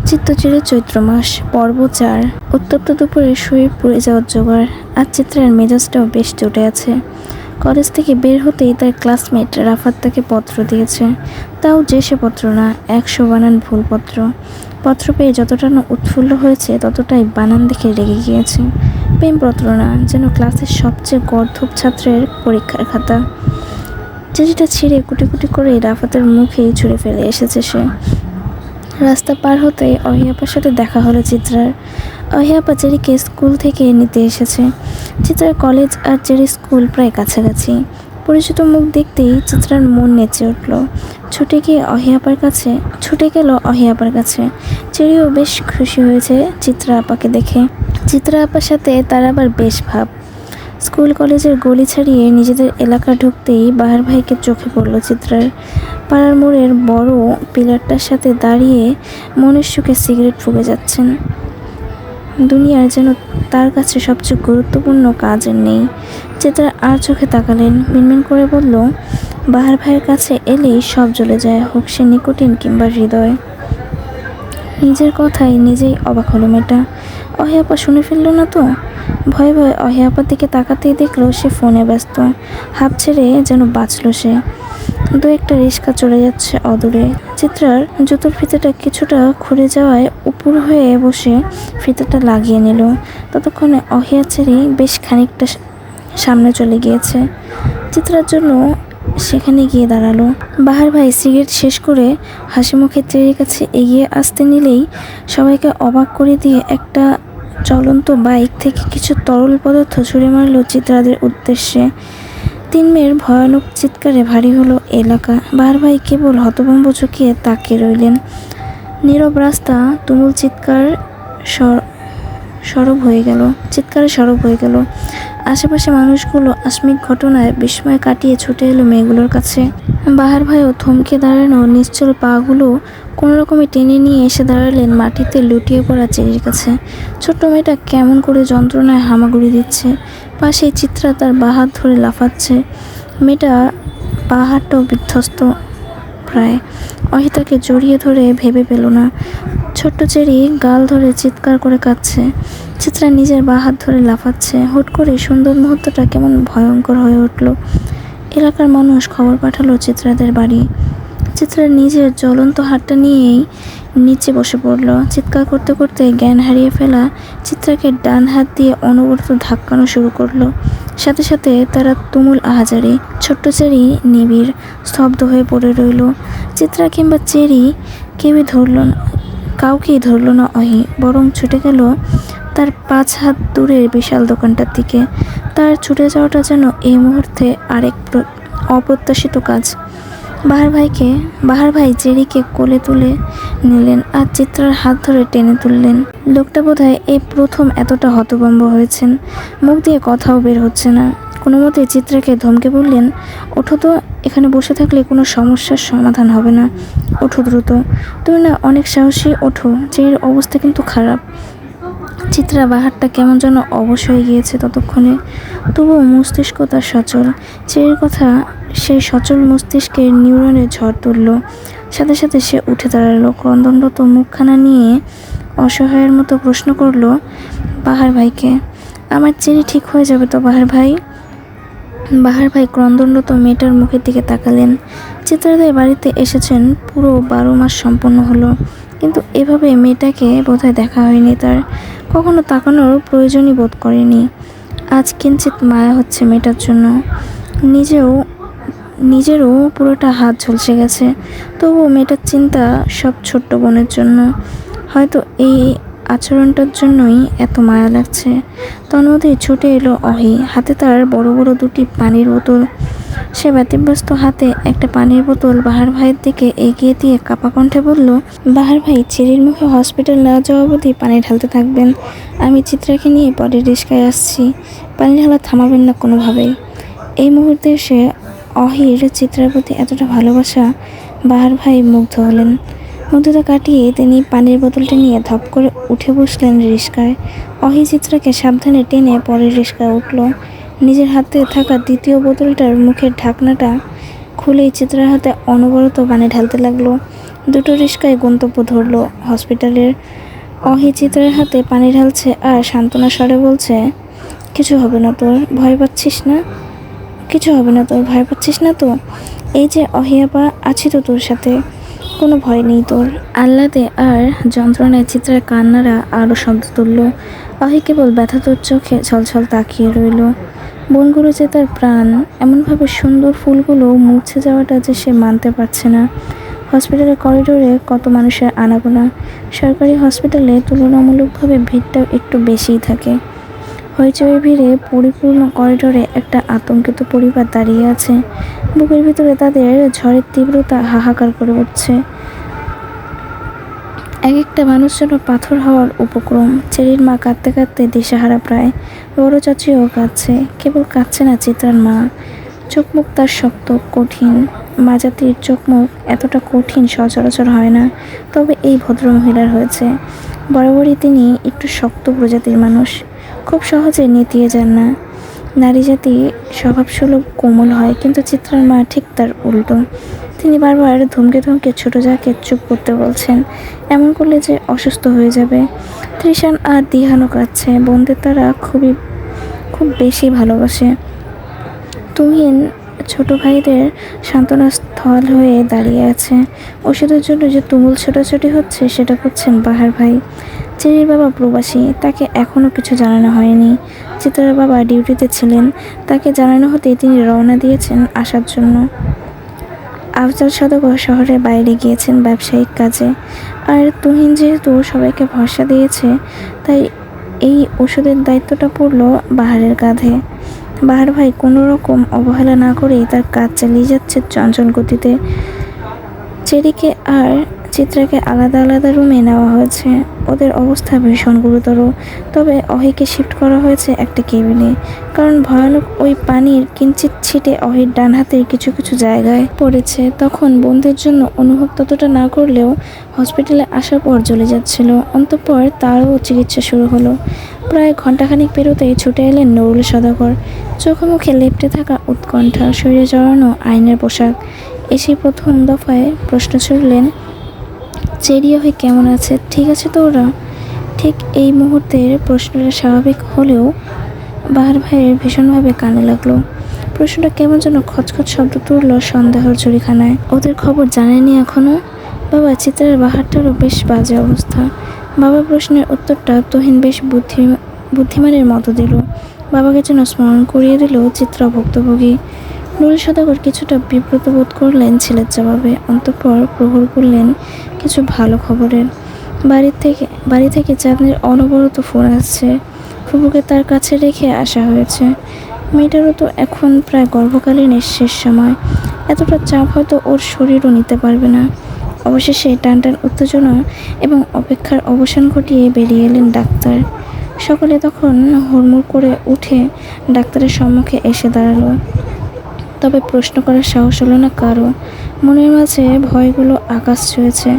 চিত্তচিরে চৈত্র মাস, পর্ব ৪। উত্তপ্ত দুপুরে শরীর পুড়ে যাওয়ার জোগাড়। আজ চিত্রার মেজাজটাও বেশ চটে আছে। কলেজ থেকে বের হতেই তার ক্লাসমেট রাফাত তাকে পত্র দিয়েছে। তাও যে সে পত্র না, ১০০ বানান ভুল পত্র। পত্র পেয়ে যতটা না উৎফুল্ল হয়েছে ততটাই বানান দেখে রেগে গিয়েছে। প্রেমপত্র না, যেন ক্লাসের সবচেয়ে গর্ধব ছাত্রের পরীক্ষার খাতা। চিঠিটা ছিঁড়ে কুটি কুটি করে রাফাতের মুখেই ছুঁড়ে ফেলে এসেছে সে। রাস্তা পার হতে অহিয়াপার সাথে দেখা হলো চিত্রার। অহিয়াপা চেরিকে স্কুল থেকে নিতে এসেছে। চিত্রার কলেজ আর চেরির স্কুল প্রায় কাছাকাছি। পরিচিত মুখ দেখতেই চিত্রার মন নেচে উঠল। ছুটে গেল অহিয়াপার কাছে। চেরিও বেশ খুশি হয়েছে চিত্রা আপাকে দেখে। চিত্রা আপার সাথে তার আবার বেশ ভাব। স্কুল কলেজের গলি ছাড়িয়ে নিজেদের এলাকা ঢুকতেই বাহার ভাইকে চোখে পড়ল চিত্রার। পাড়ার মোড়ের বড় পিলারটার সাথে দাঁড়িয়ে মনের সুখে সিগারেট ফুঁকে যাচ্ছেন। দুনিয়ার যেন তার কাছে সবচেয়ে গুরুত্বপূর্ণ কাজ নেই। চিত্রা আর চোখে তাকালেন, মিনমিন করে বলল, বাহার ভাইয়ের কাছে এলেই সব জ্বলে যায়, হোক সে নিকোটিন কিংবা হৃদয়। নিজের কথাই নিজেই অবাক হলো মেয়েটা। অহিয়াপা শুনে ফেলল না তো? ভয়ে ভয়ে অহিয়াপার দিকে তাকাতেই দেখলো সে ফোনে ব্যস্ত। হাঁপ ছেড়ে যেন বাঁচল সে। দু একটা রিক্সা চলে যাচ্ছে অদূরে। চিত্রার জুতোর ফিতেটা কিছুটা খুলে যাওয়ায় উপুর হয়ে বসে ফিতেটা লাগিয়ে নিল। ততক্ষণে অহিয়া চেরি বেশ খানিকটা সামনে চলে গিয়েছে। চিত্রার জন্য সেখানে গিয়ে দাঁড়ালো। বাহার ভাই সিগারেট শেষ করে হাসি মুখে চেরির কাছে এগিয়ে আসতে নিলেই সবাইকে অবাক করে দিয়ে একটা চলন্ত বাইক থেকে কিছু তরল পদার্থ ছুঁড়ে মারল চিত্রাদের উদ্দেশ্যে। তিন মেয়ের ভয়ানক চিৎকারে ভারী হলো এলাকা। বাহার ভাই কেবল হতভম্ব চোখে তাকিয়ে রইলেন। নীরব রাস্তা তুমুল চিৎকারে সরব হয়ে গেল। আশেপাশে মানুষগুলো আকস্মিক ঘটনায় বিস্ময় কাটিয়ে ছুটে এলো মেয়েগুলোর কাছে। বাহার ভাইও থমকে দাঁড়ানো নিশ্চল পাগুলো কোনো রকমে টেনে নিয়ে এসে দাঁড়ালেন মাটিতে লুটিয়ে পড়া চেরির কাছে। ছোট্ট মেয়েটা কেমন করে যন্ত্রণায় হামাগুড়ি দিচ্ছে। পাশেই চিত্রা তার বাহাত ধরে লাফাচ্ছে। মেয়েটা বাহারটাও বিধ্বস্ত প্রায়। অহিতাকে জড়িয়ে ধরে ভেবে পেল না। ছোট্ট চেরি গাল ধরে চিৎকার করে কাঁদছে। চিত্রা নিজের বাহাত ধরে লাফাচ্ছে। হুট করে সুন্দর মুহূর্তটা কেমন ভয়ঙ্কর হয়ে উঠল। এলাকার মানুষ খবর পাঠালো চিত্রাদের বাড়ি। চিত্রা নিজের জ্বলন্ত হাতটা নিয়েই নিচে বসে পড়ল। চিৎকার করতে করতে জ্ঞান হারিয়ে ফেলা চিত্রাকে ডান হাত দিয়ে অনবরত ধাক্কানো শুরু করলো। সাথে সাথে তারা তুমুল আহাজারি। ছোট্ট চেরি নিবিড় স্তব্ধ হয়ে পড়ে রইল। চিত্রা কিংবা চেরি কাউকেই ধরল না অহি, বরং ছুটে গেল তার ৫ হাত দূরের বিশাল দোকানটার দিকে। তার ছুটে যাওয়াটা যেন এই মুহূর্তে আরেক অপ্রত্যাশিত কাজ। বাহার ভাই চেরিকে কোলে তুলে নিলেন আর চিত্রার হাত ধরে টেনে তুললেন। লোকটা বোধহয় এই প্রথম এতটা হতভম্ব হয়েছেন। মুখ দিয়ে কথাও বের হচ্ছে না। কোনো মতে চিত্রাকে ধমকে বললেন, ওঠো তো, এখানে বসে থাকলে কোনো সমস্যার সমাধান হবে না, ওঠো দ্রুত। তুমি না অনেক সাহসী, ওঠো, চেরির অবস্থা কিন্তু খারাপ। চিত্রা বাহারটা কেমন যেন অবশ হয়ে গিয়েছে ততক্ষণে। তবুও মস্তিষ্ক তার সচল। চেরির কথা সেই সচল মস্তিষ্কের নিউরনে ঝড় তুলল। সাথে সাথে সে উঠে দাঁড়ালো। ক্রন্দনরত মুখখানা নিয়ে অসহায়ের মতো প্রশ্ন করল বাহার ভাইকে, আমার চেরি ঠিক হয়ে যাবে তো বাহার ভাই? বাহার ভাই ক্রন্দনরত মেয়েটার মুখের দিকে তাকালেন। চিত্রাদের বাড়িতে এসেছেন পুরো ১২ মাস সম্পন্ন হলো, কিন্তু এভাবে মেয়েটাকে বোধহয় দেখা হয়নি তার। কখনো তাকানোর প্রয়োজনই বোধ করেনি। আজ কিঞ্চিত মায়া হচ্ছে মেয়েটার জন্য। নিজেরও পুরোটা হাত ঝলসে গেছে। তবুও মেয়েটার চিন্তা সব ছোট্ট বোনের জন্য। হয়তো এই আচরণটার জন্যই এত মায়া লাগছে। তন্মধ্যেই ছুটে এলো অহি। হাতে তার বড় বড় দুটি পানির বোতল। সে ব্যতিব্যস্ত হাতে একটা পানির বোতল বাহার ভাইয়ের দিকে এগিয়ে দিয়ে কাঁপা কণ্ঠে বলল, বাহার ভাই, চেরির মুখে হসপিটাল না যাওয়া অবধি পানি ঢালতে থাকবেন। আমি চিত্রাকে নিয়ে পরের রিস্কায় আসছি। পানি ঢালা থামাবেন না কোনোভাবেই। এই মুহূর্তে সে অহির চিত্রার প্রতি এতটা ভালোবাসা বাহার ভাই মুগ্ধ হলেন। মুগ্ধতা কাটিয়ে তিনি পানির বোতলটি নিয়ে ধপ করে উঠে বসলেন রিস্কায়। অহি চিত্রাকে সাবধানে টেনে পরের রিস্কায় উঠল। নিজের হাতে থাকা দ্বিতীয় বোতলটার মুখের ঢাকনাটা খুলেই চিত্রার হাতে অনবরত পানি ঢালতে লাগলো। দুটো রিস্কায় গন্তব্য ধরলো হসপিটালের। অহি চিত্রের হাতে পানি ঢালছে আর সান্ত্বনা স্বরে বলছে, কিছু হবে না তোর, ভয় পাচ্ছিস না? কিছু হবে না তোর, ভয় পাচ্ছিস না তো? এই যে অহিয়াপা, আছি তো তোর সাথে, কোনো ভয় নেই তোর। আহ্লাদে আর যন্ত্রণায় চিত্রের কান্নারা আরও শব্দ তুলল। অহি কেবল ব্যথাতুর চোখে ছলছল তাকিয়ে রইল। বনগুলো যে তার প্রাণ, এমনভাবে সুন্দর ফুলগুলো মুছে যাওয়াটা যে সে মানতে পারছে না। হসপিটালের করিডোরে কত মানুষের আনাগোনা। সরকারি হসপিটালে তুলনামূলকভাবে ভিড়টাও একটু বেশিই থাকে। হইচই ভিড়ে পরিপূর্ণ করিডোরে একটা আতঙ্কিত পরিবার দাঁড়িয়ে আছে। বুকের ভিতরে তাদের ঝড়ের তীব্রতা হাহাকার করে উঠছে। এক একটা মানুষ যেন পাথর হওয়ার উপক্রম। চেরির মা কাঁদতে কাঁদতে দিশেহারা প্রায়। বড় চাচিও কাঁদছে। কেবল কাঁদছে না চিত্রার মা, চোখ মুখ তার শক্ত, কঠিন। মা জাতির চোখ মুখ এতটা কঠিন সচরাচর হয় না, তবে এই ভদ্রমহিলার হয়েছে। বরাবরই তিনি একটু শক্ত প্রজাতির মানুষ, খুব সহজে নেতিয়ে যান না। নারী জাতি স্বভাবসুলভ কোমল হয়, কিন্তু চিত্রার মা ঠিক তার উল্টো। তিনি বারবার ধমকে ধমকে ছোট যাকে চুপ করতে বলছেন, এমন করলে যে অসুস্থ হয়ে যাবে। তৃষান আর দিহানও কাঁদছে। বোনদের তারা খুব বেশি ভালোবাসে। তুহিন ছোট ভাইদের সান্ত্বনা স্থল হয়ে দাঁড়িয়ে আছে। ওষুধের জন্য যে তুমুল ছোটাছুটি হচ্ছে সেটা করছেন বাহার ভাই। চেরির বাবা প্রবাসী, তাকে এখনও কিছু জানানো হয়নি। চিত্রার বাবা ডিউটিতে ছিলেন, তাকে জানানো হতেই তিনি রওনা দিয়েছেন আসার জন্য। আফজাল সদাগর শহরের বাইরে গিয়েছেন ব্যবসায়িক কাজে। আর তুহিন যেহেতু সবাইকে ভরসা দিয়েছে, তাই এই ওষুধের দায়িত্বটা পড়ল বাহারের কাঁধে। বাহার ভাই কোনো রকম অবহেলা না করেই তার কাজ চালিয়ে যাচ্ছে চঞ্চল গতিতে। চেরিকে আর চিত্রাকে আলাদা আলাদা রুমে নেওয়া হয়েছে। ওদের অবস্থা ভীষণ গুরুতর, তবে অহিকে শিফট করা হয়েছে একটা কেবিনে, কারণ ভয়ানক ওই পানির কিঞ্চিত ছিটে অহির ডান হাতের কিছু কিছু জায়গায় পড়েছে। তখন বোনদের জন্য অনুভব ততটা না করলেও হসপিটালে আসার পর জ্বলে যাচ্ছিল। অন্তঃপর তারও চিকিৎসা শুরু হলো। প্রায় ঘণ্টাখানিক পেরোতেই ছুটে এলেন নুরুল সদাগর। চোখে মুখে লেপ্টে থাকা উৎকণ্ঠা, শরীরে জড়ানো আইনের পোশাক। এসে প্রথম দফায় প্রশ্ন ছুড়লেন, চেরি অহি কেমন আছে, ঠিক আছে তো ওরা? ঠিক এই মুহূর্তের প্রশ্নটা স্বাভাবিক হলেও বাহার ভাইয়ের ভীষণভাবে কানে লাগলো। প্রশ্নটা কেমন যেন খচখচ শব্দ তুলল সন্দেহর ঝুড়িখানায়। ওদের খবর জানেনি এখনো? বাবা, চিত্রার বাহারটারও বেশ বাজে অবস্থা। বাবা প্রশ্নের উত্তরটা তুহিন বেশ বুদ্ধিমানের মতো দিল। বাবাকে যেন স্মরণ করিয়ে দিল চিত্রা ভুক্তভোগী। নুরুল সদাগর কিছুটা বিব্রত বোধ করলেন ছেলের জবাবে। অন্তঃপর প্রহর করলেন কিছু ভালো খবরের। বাড়ি থেকে চাঁদনির অনবরত ফোন আসছে। ফুপুকে তার কাছে রেখে আসা হয়েছে। মেয়েটারও তো এখন প্রায় গর্ভকালীনের শেষ সময়। এতটা চাপ হয়তো ওর শরীরও নিতে পারবে না। অবশেষে টানটান উত্তেজনা এবং অপেক্ষার অবসান ঘটিয়ে বেরিয়ে এলেন ডাক্তার। সকলে তখন হুড়মুড় করে উঠে ডাক্তারের সম্মুখে এসে দাঁড়ালো। তবে প্রশ্ন করার সাহস হলো না কারো। মনের মাঝে ভয়গুলো আকাশ ছুঁয়েছে।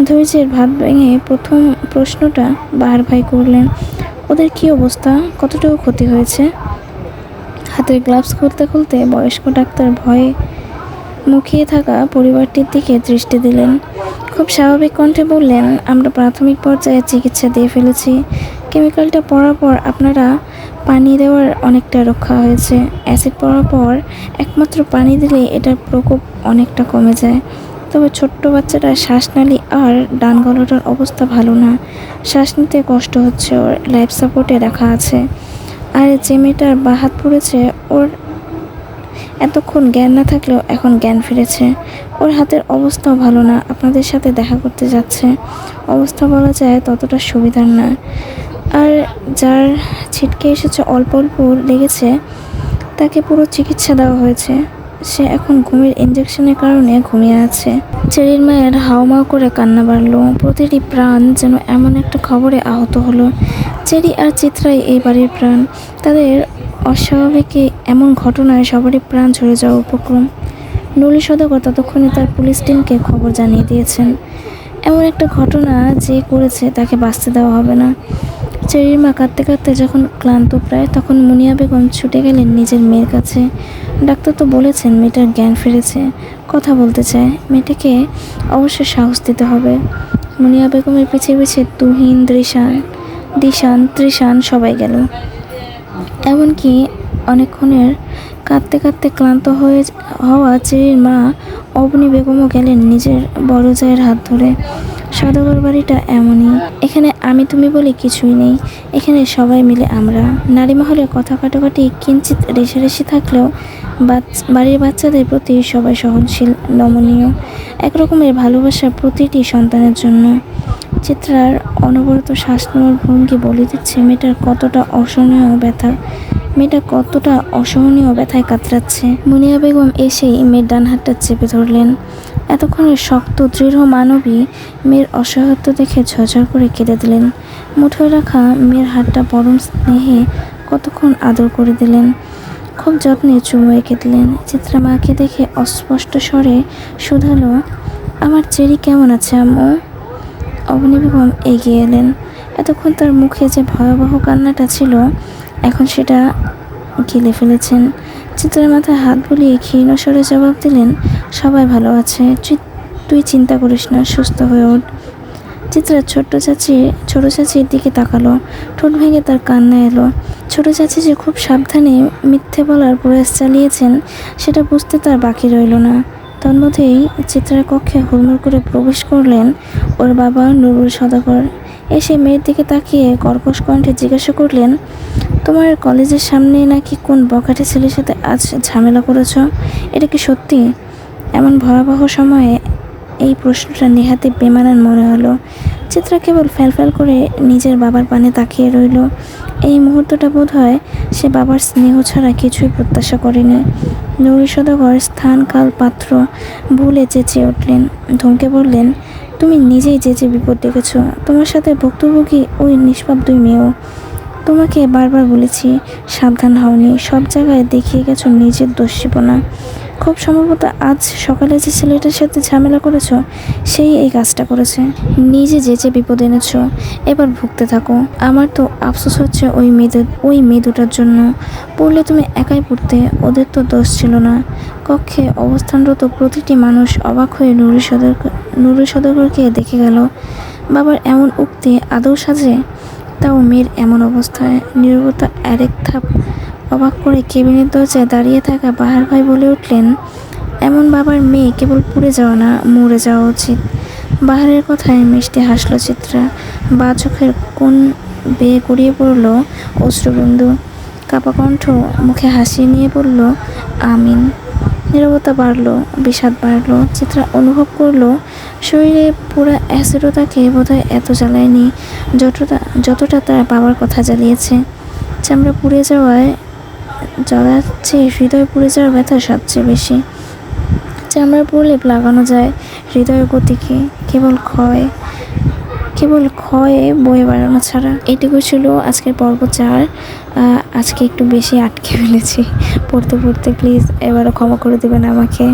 ধৈর্যের ভাত ভেঙে প্রথম প্রশ্নটা বাহার ভাই করলেন, ওদের কি অবস্থা, কতটুকু ক্ষতি হয়েছে? হাতের গ্লাভস খুলতে খুলতে বয়স্ক ডাক্তার ভয়ে মুখিয়ে থাকা পরিবারটির দিকে দৃষ্টি দিলেন। খুব স্বাভাবিক কণ্ঠে বললেন, আমরা প্রাথমিক পর্যায়ে চিকিৎসা দিয়ে ফেলেছি। কেমিক্যালটা পড়ার পর আপনারা পানি দেওয়ার অনেকটা রক্ষা হয়েছে। অ্যাসিড পড়ার পর একমাত্র পানি দিলে এটার প্রকোপ অনেকটা কমে যায়। তবে ছোট্ট বাচ্চাটা শ্বাসনালী আর ডান গলাটার অবস্থা ভালো না। শ্বাস নিতে কষ্ট হচ্ছে, ওর লাইফ সাপোর্টে রাখা আছে। আর যে মেয়েটার বাঁ হাত পড়েছে, ওর এতক্ষণ জ্ঞান না থাকলেও এখন জ্ঞান ফিরেছে। ওর হাতের অবস্থাও ভালো না, আপনাদের সাথে দেখা করতে যাচ্ছে। অবস্থা বলা যায় ততটা সুবিধার না। আর যার ছিটকে এসেছে, অল্প অল্প লেগেছে, তাকে পুরো চিকিৎসা দেওয়া হয়েছে। সে এখন ঘুমের ইঞ্জেকশনের কারণে ঘুমিয়ে আছে। চেরির মায়ের হাউমাউ করে কান্না বাড়ল। প্রতিটি প্রাণ যেন এমন একটা খবরে আহত হলো। চেরি আর চিত্রাই এই বাড়ির প্রাণ। তাদের অস্বাভাবিক এমন ঘটনায় সবারই প্রাণ ঝরে যাওয়া উপক্রম। নুরুল সদাগর ততক্ষণে তার পুলিশ টিমকে খবর জানিয়ে দিয়েছেন। এমন একটা ঘটনা যে করেছে তাকে বাঁচতে দেওয়া হবে না। চেরির মা কাঁদতে কাঁদতে যখন ক্লান্ত প্রায়, তখন মুনিয়া বেগম ছুটে গেলেন নিজের মেয়ের কাছে। ডাক্তার তো বলেছেন মেয়েটার জ্ঞান ফিরেছে, কথা বলতে চায়। মেয়েটাকে অবশ্যই সাহস দিতে হবে। মুনিয়া বেগমের পিছে পিছে তুহিন, দিশান, তৃষান সবাই গেল। এমনকি অনেকক্ষণের কাঁদতে কাঁদতে ক্লান্ত হওয়া চেরির মা অবনী বেগমও গেলেন নিজের বড় জায়ের হাত ধরে। সওদাগর বাড়িটা এমনই, এখানে আমি তুমি বলে কিছুই নেই, এখানে সবাই মিলে আমরা। নারী মহলে কথা কাটাকাটি কিঞ্চিত রেশারেশি থাকলেও বাড়ির বাচ্চাদের প্রতি সবাই সহনশীল, নমনীয়, একরকমের ভালোবাসা প্রতিটি সন্তানের জন্য। চিত্রার অনবরত শ্বাস নেওয়ার ভঙ্গি বলে দিচ্ছে মেয়েটা কতটা অসহনীয় ব্যথায় কাতরাচ্ছে। মুনিয়া বেগম এসেই মেয়ের ডান হাতটা চেপে ধরলেন। এতক্ষণের শক্ত দৃঢ় মানবী মেয়ের অসহায়ত্ব দেখে ঝরঝর করে কেঁদে দিলেন। মুঠোয় রাখা মেয়ের হাতটা পরম স্নেহে কতক্ষণ আদর করে দিলেন, খুব যত্নে চুমু এঁকে দিলেন। চিত্রা মাকে দেখে অস্পষ্ট স্বরে শুধালো, আমার চেরি কেমন আছে আম্মু? অবনী বেগম এগিয়ে এলেন। এতক্ষণ তার মুখে যে ভয়াবহ কান্নাটা ছিল, এখন সেটা গিলে ফেলেছেন। চিত্রার মাথায় হাত বুলিয়ে ক্ষীণ স্বরে জবাব দিলেন, সবাই ভালো আছে, তুই চিন্তা করিস না, সুস্থ হয়ে ওঠ। চিত্রা ছোট চাচির দিকে তাকালো, ঠোঁট ভেঙে তার কান্না এলো। ছোট চাচি যে খুব সাবধানে মিথ্যে বলার প্রয়াস চালিয়েছেন সেটা বুঝতে তার বাকি রইল না। তন্মধ্যেই চিত্রার কক্ষে হুড়মুড় করে প্রবেশ করলেন ওর বাবা নুরুল সওদাগর। এসে মেয়ের দিকে তাকিয়ে কর্কশ কণ্ঠে জিজ্ঞাসা করলেন, তোমার কলেজের সামনে নাকি কোন বখাটে ছেলের সাথে আজ ঝামেলা করেছ, এটা কি সত্যি? এমন ভয়াবহ সময়ে এই প্রশ্নটা নেহাতি বেমানান মনে হলো। চিত্রা কেবল ফ্যালফ্যাল করে নিজের বাবার পানে তাকিয়ে রইল। এই মুহূর্তটা বোধ হয় সে বাবার স্নেহ ছাড়া কিছুই প্রত্যাশা করেনি। নুরুল সওদাগর স্থান কাল পাত্র ভুলে চেঁচিয়ে উঠলেন, ধমকে বললেন, তুমি নিজেই যে বিপদ ডেকেছ, তোমার সাথে ভুক্তভোগী ওই নিষ্পাপ দুই মেয়েও। তোমাকে বারবার বলেছি সাবধান হওনি, সব জায়গায় দেখিয়ে গেছো নিজের দোষীপনা। খুব সম্ভবত আজ সকালে যে ছেলেটার সাথে ঝামেলা করেছ সেই এই কাজটা করেছে। নিজে যে বিপদ এনেছ, এবার ভুগতে থাকো। আমার তো আফসোস হচ্ছে ওই মেয়ে দুটার জন্য। পড়লে তুমি একাই পড়তে, ওদের তো দোষ ছিল না। কক্ষে অবস্থানরত প্রতিটি মানুষ অবাক হয়ে নুরুল সওদাগরকে দেখে গেল। বাবার এমন উক্তি আদৌ সাজে? তাও মেয়ের এমন অবস্থায়। নীরবতা আরেক ধাপ অবাক করে কেবিনের দরজায় দাঁড়িয়ে থাকা বাহার ভাই বলে উঠলেন, এমন বাবার মেয়ে কেবল পুড়ে যাওয়া না, মরে যাওয়া উচিত। বাহারের কথায় মিষ্টি হাসল চিত্রা, বা চোখের কোণ বেয়ে গড়িয়ে পড়ল অশ্রুবিন্দু। কাপা কণ্ঠ মুখে হাসি নিয়ে বলল, আমিন। নীরবতা বাড়ল, বিষাদ বাড়ল। চিত্রা অনুভব করলো শরীরে পুরা অ্যাসিডও তাকে বোধহয় এত জ্বালায়নি যতটা তার বাবার কথা জ্বালিয়েছে। চামড়া পুড়ে জ্বালার চেয়ে হৃদয় পুড়ে যাওয়ার ব্যথা সবচেয়ে বেশি। চামড়া পুড়লে লাগানো যায়, হৃদয়ের গতিকে কেবল ক্ষয়ে বয়ে বেড়ানো ছাড়া। এটুকু ছিল আজকের পর্ব 4। আজকে একটু বেশি আটকে ফেলেছি পড়তে প্লিজ এবারও ক্ষমা করে দেবেন আমাকে।